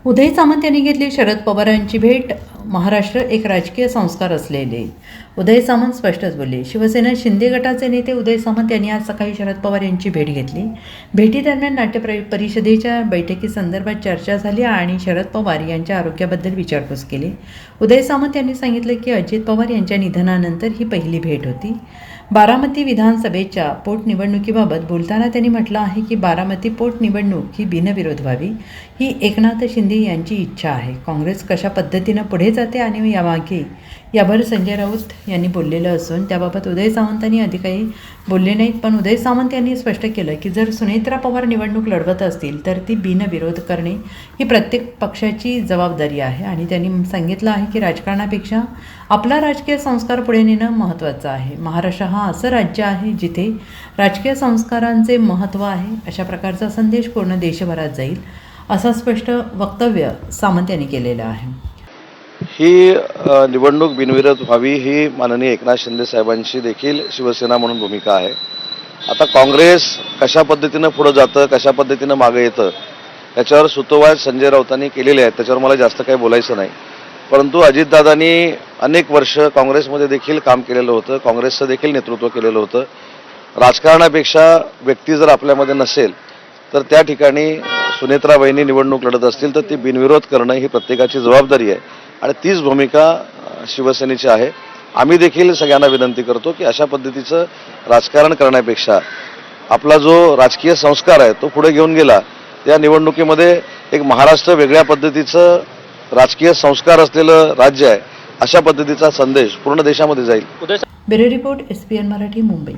उदय सामंत यांनी घेतली शरद पवारांची भेट. महाराष्ट्र एक राजकीय संस्कार असलेले उदय सामंत स्पष्टच बोलले. शिवसेना शिंदे गटाचे नेते उदय सामंत यांनी आज सकाळी शरद पवार यांची भेट घेतली. भेटीदरम्यान नाट्य परिषदेच्या बैठकीसंदर्भात चर्चा झाली आणि शरद पवार यांच्या आरोग्याबद्दल विचारपूस केली. उदय सामंत यांनी सांगितलं की अजित पवार यांच्या निधनानंतर ही पहिली भेट होती. बारामती विधानसभेच्या पोटनिवडणुकीबाबत बोलताना त्यांनी म्हटलं आहे की बारामती पोटनिवडणूक ही बिनविरोध व्हावी ही एकनाथ शिंदे यांची इच्छा आहे. काँग्रेस कशा पद्धतीनं पुढे जाते आणि यामागे यावर संजय राऊत यांनी बोललेलं असून त्याबाबत उदय सामंतांनी अधिक काही बोलले नाहीत. पण उदय सामंत यांनी स्पष्ट केलं की जर सुनेत्रा पवार निवडणूक लढवत असतील तर ती बिनविरोध करणे ही प्रत्येक पक्षाची जबाबदारी आहे आणि त्यांनी सांगितलं आहे की राजकारणापेक्षा आपला राजकीय संस्कार पुढे नेणं महत्त्वाचं आहे. महाराष्ट्र हा असं राज्य आहे जिथे राजकीय संस्कारांचे महत्त्व आहे. अशा प्रकारचा संदेश पूर्ण देशभरात जाईल असं स्पष्ट वक्तव्य सामंत यांनी केलेलं आहे. ही निवडणूक बिनविरोध व्हावी ही माननीय एकनाथ शिंदे साहेबांची देखील शिवसेना म्हणून भूमिका आहे. आता काँग्रेस कशा पद्धतीनं पुढं जातं, कशा पद्धतीनं मागे येतं याच्यावर सुतोवाच संजय राऊतांनी केलेले आहेत. त्याच्यावर मला जास्त काही बोलायचं नाही. परंतु अजितदादांनी अनेक वर्ष काँग्रेसमध्ये देखील काम केलेलं होतं, काँग्रेसचं देखील नेतृत्व केलेलं होतं. राजकारणापेक्षा व्यक्ती जर आपल्यामध्ये नसेल तर त्या ठिकाणी सुनेत्राबाईंनी निवडणूक लढत असतील तर ती बिनविरोध करणं ही प्रत्येकाची जबाबदारी आहे आणि तीच भूमिका शिवसेनेची आहे. आम्ही देखील सगळ्यांना विनंती करतो की अशा पद्धतीचं राजकारण करण्यापेक्षा आपला जो राजकीय संस्कार आहे तो पुढे घेऊन गेला. या निवडणुकीमध्ये एक महाराष्ट्र वेगळ्या पद्धतीचं राजकीय संस्कार असलेलं राज्य आहे अशा पद्धतीचा संदेश पूर्ण देशामध्ये जाईल. Bureau report SPN Marathi, Mumbai.